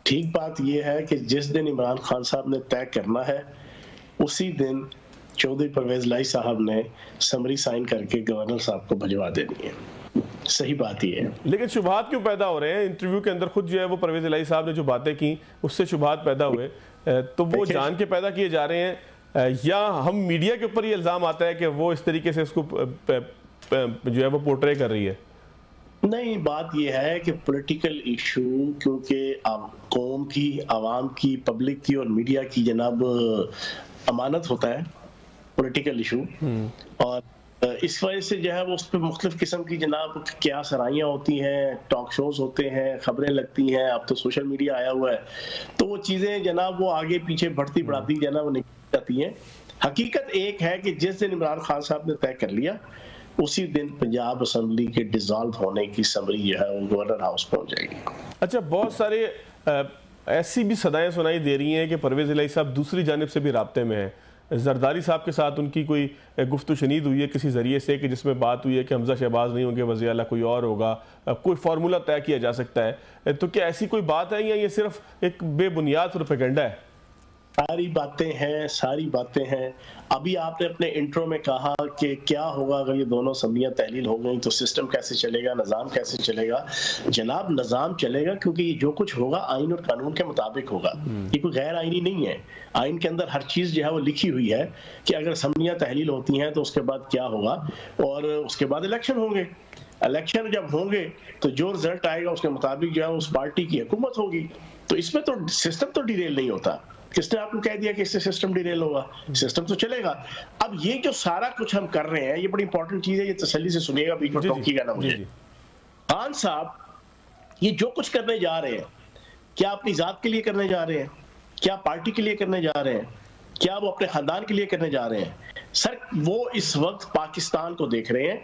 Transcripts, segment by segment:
ٹھیک بات یہ ہے کہ جس دن عمران خان صاحب نے طے کرنا ہے اسی دن چودھری پرویز الہی صاحب نے سمری سائن کر کے گورنر صاحب کو بھجوا دینی ہے. صحیح بات یہ ہے. لیکن شبہات کیوں پیدا ہو رہے ہیں؟ انٹرویو کے اندر خود جو ہے وہ پرویز الہی صاحب نے جو باتیں کی اس سے شبہات پیدا ہوئے، تو وہ جان کے پیدا کیے جا رہے ہیں یا ہم میڈیا کے اوپر یہ الزام آتا ہے کہ وہ اس طریقے سے اس کو جو ہے وہ پورٹرے کر رہی ہے؟ نہیں، بات یہ ہے کہ پولیٹیکل ایشو کیونکہ قوم کی، عوام کی، پبلک کی اور میڈیا کی جناب امانت ہوتا ہے پولیٹیکل ایشو، اور اس وجہ سے جو ہے وہ اس پہ مختلف قسم کی جناب کیا سرائیاں ہوتی ہیں، ٹاک شوز ہوتے ہیں، خبریں لگتی ہیں، اب تو سوشل میڈیا آیا ہوا ہے، تو وہ چیزیں جناب وہ آگے پیچھے بڑھتی بڑھاتی جناب وہ نکل جاتی ہیں. حقیقت ایک ہے کہ جس دن عمران خان صاحب نے طے کر لیا اسی دن پنجاب اسمبلی کے ڈیزالو ہونے کی سمری جو ہے وہ گورنر ہاؤس پہنچ جائے گی. اچھا، بہت سارے ایسی بھی صدائیں سنائی دے رہی ہیں کہ پرویز الہی صاحب دوسری جانب سے بھی رابطے میں ہیں. زرداری صاحب کے ساتھ ان کی کوئی گفت و شنید ہوئی ہے کسی ذریعے سے کہ جس میں بات ہوئی ہے کہ حمزہ شہباز نہیں ہوں گے وزیر اعلیٰ، کوئی اور ہوگا، کوئی فارمولہ طے کیا جا سکتا ہے، تو کیا ایسی کوئی بات ہے یا یہ صرف ایک بے بنیاد پروپیگنڈا ہے؟ ساری باتیں ہیں. ابھی آپ نے اپنے انٹرو میں کہا کہ کیا ہوگا اگر یہ دونوں اسمبلیاں تحلیل ہو گئیں تو سسٹم کیسے چلے گا، نظام کیسے چلے گا. جناب نظام چلے گا کیونکہ یہ جو کچھ ہوگا آئین اور قانون کے مطابق ہوگا. یہ کوئی غیر آئینی نہیں ہے. آئین کے اندر ہر چیز جو ہے وہ لکھی ہوئی ہے کہ اگر اسمبلیاں تحلیل ہوتی ہیں تو اس کے بعد کیا ہوگا، اور اس کے بعد الیکشن ہوں گے. الیکشن جب ہوں گے تو جو رزلٹ آئے گا اس کے مطابق جو ہے اس پارٹی کی حکومت ہوگی. تو اس میں تو سسٹم تو ڈیریل نہیں ہوتا. کس نے آپ کو کہہ دیا کہ اس سے سسٹم ڈیریل ہوگا؟ سسٹم تو چلے گا. اب یہ جو سارا کچھ ہم کر رہے ہیں یہ بڑی امپورٹنٹ چیز ہے، یہ تسلی سے سنیے گا، بیچ میں ٹوکیے گا نا مجھے. خان صاحب یہ جو کچھ کرنے جا رہے ہیں کیا اپنی ذات کے لیے کرنے جا رہے ہیں؟ کیا پارٹی کے لیے کرنے جا رہے ہیں؟ کیا وہ اپنے خاندان کے لیے کرنے جا رہے ہیں؟ سر وہ اس وقت پاکستان کو دیکھ رہے ہیں.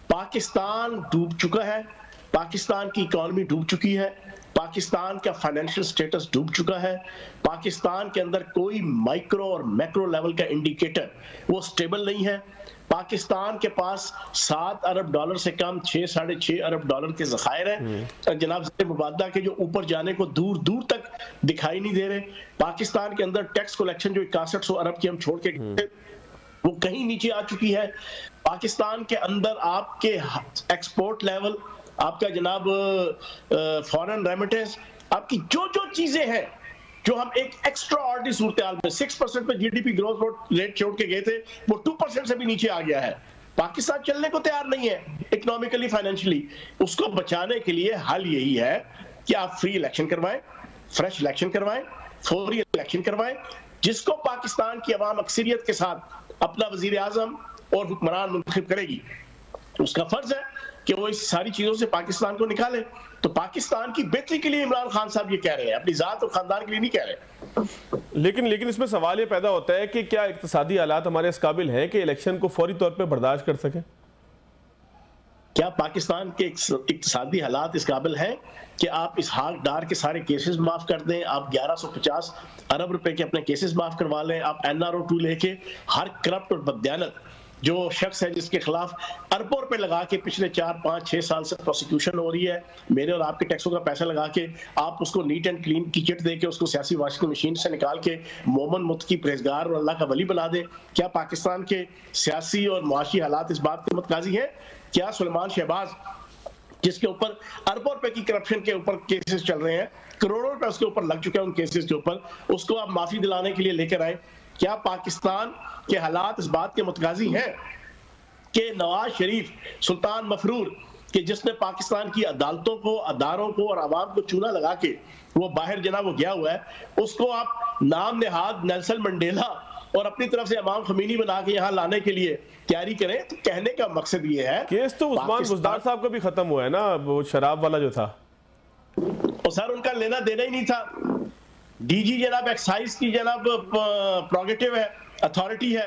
پاکستان ڈوب چکا ہے، پاکستان کی اکانومی ڈوب چکی ہے، پاکستان کا فائنینشل سٹیٹس ڈوب چکا ہے، پاکستان کے اندر کوئی مائکرو اور میکرو لیول کا انڈیکیٹر وہ سٹیبل نہیں ہے. پاکستان کے پاس $7 ارب سے کم $6.5 ارب کے ذخائر ہیں جناب زیر مبادلہ کے، جو اوپر جانے کو دور دور تک دکھائی نہیں دے رہے. پاکستان کے اندر ٹیکس کلیکشن جو 6100 ارب کی ہم چھوڑ کے گئے وہ کہیں نیچے آ چکی ہے. پاکستان کے اندر آپ کے ایکسپورٹ لیول، آپ کا جناب فورن ریمیٹنس، آپ کی جو جو چیزیں ہیں جو ہم ایک ایکسٹرا آرڈنری صورتحال میں 6% پہ G D P growth rate چھوڑ کے گئے تھے وہ 2% سے بھی نیچے آ گیا ہے. پاکستان چلنے کو تیار نہیں ہے اکنامکلی، فائنینشلی. اس کو بچانے کے لیے حل یہی ہے کہ آپ فری الیکشن کروائیں، فریش الیکشن کروائیں، فوری الیکشن کروائیں، جس کو پاکستان کی عوام اکثریت کے ساتھ اپنا وزیر اعظم اور حکمران منتخب کرے گی. اس کا فرض ہے کہ وہ اس ساری چیزوں سے پاکستان کو نکالے. تو پاکستان کی بہتری کے لیے عمران خان صاحب یہ کہہ رہے ہیں، اپنی ذات اور خاندان کے لیے نہیں کہہ رہے. لیکن اس میں سوال یہ پیدا ہوتا ہے کہ کیا اقتصادی حالات ہمارے اس قابل ہیں کہ الیکشن کو فوری طور پہ برداشت کر سکیں؟ کیا پاکستان کے اقتصادی حالات اس قابل ہیں کہ آپ اسحاق ڈار کے سارے کیسز معاف کر دیں، آپ 1150 ارب روپے کے اپنے کیسز معاف کروا لیں، آپ NRO2 لے کے ہر کرپٹ اور بددیانت جو شخص ہے جس کے خلاف اربوں روپے لگا کے پچھلے 4 5 6 سال سے پروسیکیوشن ہو رہی ہے، میرے اور آپ کے ٹیکسوں کا پیسہ لگا کے آپ اس کو نیٹ اینڈ کلین کی کٹ دے کے اس کو سیاسی واشنگ مشین سے نکال کے مومن متقی پرہیزگار اور اللہ کا ولی بنا دے. کیا پاکستان کے سیاسی اور معاشی حالات اس بات کے متقاضی ہیں؟ کیا سلیمان شہباز جس کے اوپر اربوں روپے کی کرپشن کے اوپر کیسز چل رہے ہیں، کروڑوں روپے اس کے اوپر لگ چکے ہیں ان کیسز کے اوپر، اس کو آپ معافی دلانے کے لیے لے کر آئیں؟ کیا پاکستان کے حالات اس بات کے متقاضی ہیں کہ نواز شریف، سلطان مفرور، کہ جس نے پاکستان کی عدالتوں کو، اداروں کو اور عوام کو چونا لگا کے وہ باہر جناب وہ گیا ہوا ہے، اس کو آپ نام نہاد نیلسن منڈیلا اور اپنی طرف سے امام خمینی بنا کے یہاں لانے کے لیے تیاری کریں؟ تو کہنے کا مقصد یہ ہے کیس تو عثمان بزدار صاحب کا بھی ختم ہوا ہے نا، وہ شراب والا جو تھا. اور سر ان کا لینا دینا ہی نہیں تھا. ڈی جی جناب ایکسائز کی جناب پروگیٹیو ہے، اتھارٹی ہے.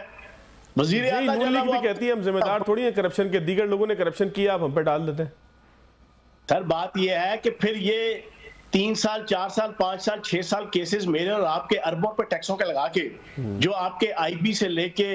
وزیر اعلیٰ جناب بھی کہتی ہے ہم ذمہ دار تھوڑی ہیں کرپشن کے، دیگر لوگوں نے کرپشن کیا آپ ہم پہ ڈال دیتے ہیں. سر بات یہ ہے کہ پھر یہ 3 سال 4 سال 5 سال 6 سال کیسز میرے اور آپ کے اربوں پہ ٹیکسوں کے لگا کے، جو آپ کے آئی بی سے لے کے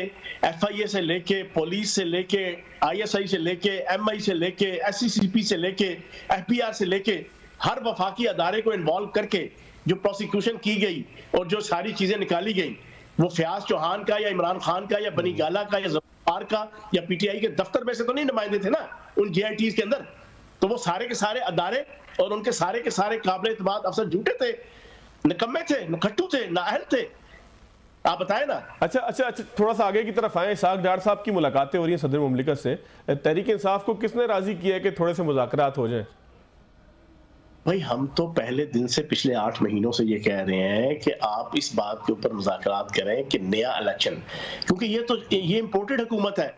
FIA سے لے کے پولیس سے لے کے ISI سے لے کے MI سے لے کے SCCP سے لے کے FBR سے لے کے ہر وفاقی ادارے کو انوالو کر کے جو پروسیکیوشن کی گئی اور جو ساری چیزیں نکالی گئیں، وہ فیاض چوہان کا یا عمران خان کا یا بنی گالا کا یا ظفار کا یا پی ٹی آئی کے دفتر میں سے تو نہیں نمائندے تھے نا ان جے آئی ٹیز کے اندر. تو وہ سارے کے سارے ادارے اور ان کے سارے قابل اعتماد افسر جھوٹے تھے، نکمے تھے، نکھٹو تھے، نااہل تھے. آپ بتائیں نا. اچھا تھوڑا سا آگے کی طرف آئیں. اسحاق ڈار صاحب کی ملاقاتیں ہو رہی ہیں صدر مملکت سے. تحریک انصاف کو کس نے راضی کیا ہے کہ تھوڑے سے مذاکرات ہو جائیں؟ بھائی ہم تو پہلے دن سے پچھلے 8 مہینوں سے یہ کہہ رہے ہیں کہ آپ اس بات کے اوپر مذاکرات کریں کہ نیا الیکشن، کیونکہ یہ امپورٹڈ حکومت ہے،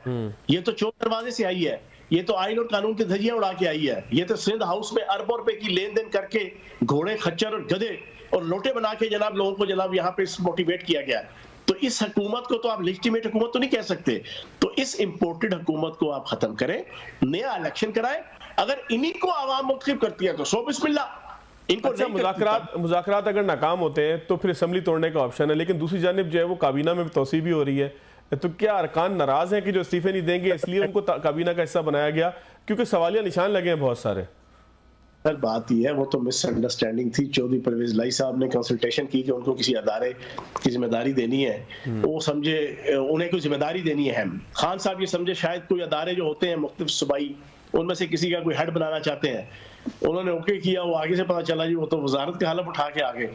یہ تو چور دروازے سے آئی ہے، یہ تو آئین اور قانون کی دھجیاں اڑا کے آئی ہے، یہ تو سندھ ہاؤس میں اربوں روپے کی لین دین کر کے گھوڑے خچر اور گدھے اور لوٹے بنا کے جناب لوگوں کو جناب یہاں پہ موٹیویٹ کیا گیا. تو اس حکومت کو تو آپ لیجیٹیمیٹ حکومت تو نہیں کہہ سکتے. تو اس امپورٹڈ حکومت کو آپ ختم کریں، نیا الیکشن کرائیں. اگر انہی کو عوام منتخب کرتی ہے تو سو بسم اللہ. اچھا مذاکرات اگر ناکام ہوتے ہیں تو پھر اسمبلی توڑنے کا آپشن ہے، لیکن دوسری جانب جو ہے وہ کابینہ میں توسیع بھی ہو رہی ہے. تو کیا ارکان ناراض ہیں کہ جو استعفے نہیں دیں گے اس لیے ان کو کابینہ کا حصہ بنایا گیا؟ کیونکہ سوالیہ نشان لگے ہیں بہت سارے. سر بات یہ ہے وہ تو مس انڈرسٹینڈنگ تھی. چودھری پرویز الہی صاحب نے کنسلٹیشن کی کہ ان کو کسی ادارے کی ذمہ داری دینی ہے، وہ سمجھے انہیں کوئی ذمہ داری دینی ہے. خان صاحب یہ سمجھے شاید کوئی ادارے جو ہوتے ہیں مختلف صوبائی ان میں سے کسی کا کوئی ہیڈ بنانا چاہتے ہیں. انہوں نے اوکے کیا، وہ آگے سے پتا چلا جی وہ تو وزارت کا حلف اٹھا کے آگے.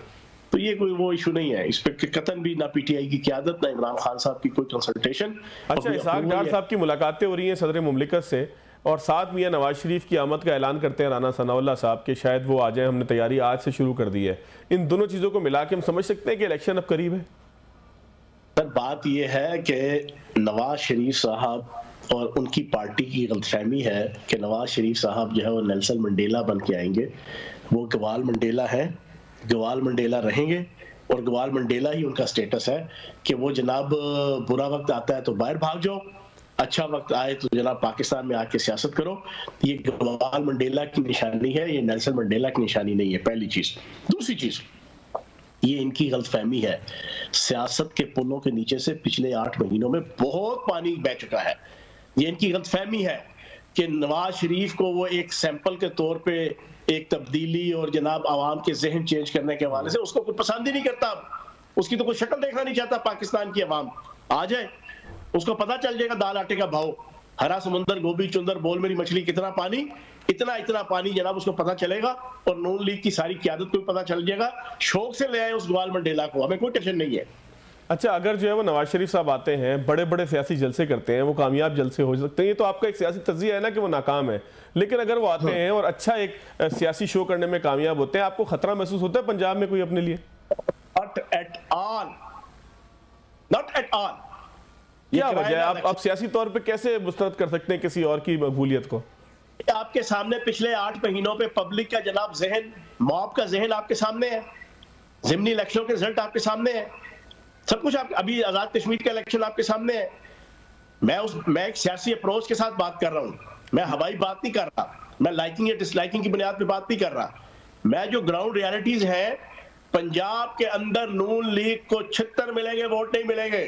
تو یہ کوئی وہ ایشو نہیں ہے اس پہ قطعاً بھی، نہ پی ٹی آئی کی قیادت نہ عمران خان صاحب کی کوئی کنسلٹیشن. اچھا اسحاق ڈار صاحب کی ملاقاتیں ہو رہی ہیں صدر مملکت سے اور ساتھ میاں نواز شریف کی آمد کا اعلان کرتے ہیں رانا ثناء اللہ صاحب کہ شاید وہ آ جائیں، ہم نے تیاری آج سے شروع کر دی ہے. ان دونوں چیزوں کو ملا کے ہم سمجھ سکتے ہیں کہ الیکشن اب قریب ہے؟ سر بات یہ ہے کہ نواز شریف صاحب اور ان کی پارٹی کی غلط فہمی ہے کہ نواز شریف صاحب جو ہے وہ نیلسن منڈیلا بن کے آئیں گے. وہ گوال منڈیلا ہے، گوال منڈیلا رہیں گے، اور گوال منڈیلا ہی ان کا سٹیٹس ہے کہ وہ جناب برا وقت آتا ہے تو باہر بھاگ جاؤ، اچھا وقت آئے تو جناب پاکستان میں آ کے سیاست کرو. یہ گوال منڈیلا کی نشانی ہے، یہ نیلسن منڈیلا کی نشانی نہیں ہے، پہلی چیز. دوسری چیز یہ ان کی غلط فہمی ہے. سیاست کے پلوں کے نیچے سے پچھلے 8 مہینوں میں بہت پانی بہ چکا ہے. یہ ان کی غلط فہمی ہے کہ نواز شریف کو وہ ایک سیمپل کے طور پہ ایک تبدیلی اور جناب عوام کے ذہن چینج کرنے کے حوالے سے اس کو کوئی پسند ہی نہیں کرتا. اس کی تو کوئی شکل دیکھنا نہیں چاہتا. پاکستان کی عوام آ جائے، اس کو پتا چل جائے گا دال آٹے کا بھاؤ. ہرا سمندر گوبھی چندر بول میری مچھلی کتنا پانی، اتنا پانی جناب اس کو پتا چلے گا. اور نون لیگ کی ساری قیادت کو بھی پتا چل جائے گا. شوق سے لے آئے اس گوال منڈیلا کو، ہمیں کوئی ٹینشن نہیں ہے. اچھا اگر جو ہے وہ نواز شریف صاحب آتے ہیں، بڑے سیاسی جلسے کرتے ہیں، وہ کامیاب جلسے ہو سکتے ہیں، یہ تو آپ کا ایک سیاسی تجزیہ ہے نا کہ وہ ناکام ہے، لیکن اگر وہ آتے ہیں اور اچھا ایک سیاسی شو کرنے میں کامیاب ہوتے ہیں، آپ کو خطرہ محسوس ہوتا ہے پنجاب میں کوئی اپنے لیے؟ Not at all. Not at all. کیا وجہ ہے؟ آپ سیاسی طور پہ کیسے مسترد کر سکتے ہیں کسی اور کی مقبولیت کو؟ آپ کے سامنے پچھلے 8 مہینوں پہ پبلک کا جناب ذہن، موب کا ذہن آپ کے سامنے ہے. ضمنی الیکشنوں کے رزلٹ آپ کے سامنے ہے. سب کچھ آپ، ابھی آزاد کشمیر کا الیکشن آپ کے سامنے ہے. میں ایک سیاسی اپروچ کے ساتھ بات کر رہا ہوں. میں ہوائی بات نہیں کر رہا، میں لائکنگ یا ڈس لائکنگ کی بنیاد پہ بات نہیں کر رہا. میں جو گراؤنڈ ریالٹیز ہیں، پنجاب کے اندر نون لیگ کو 76 ملیں گے ووٹ، نہیں ملیں گے.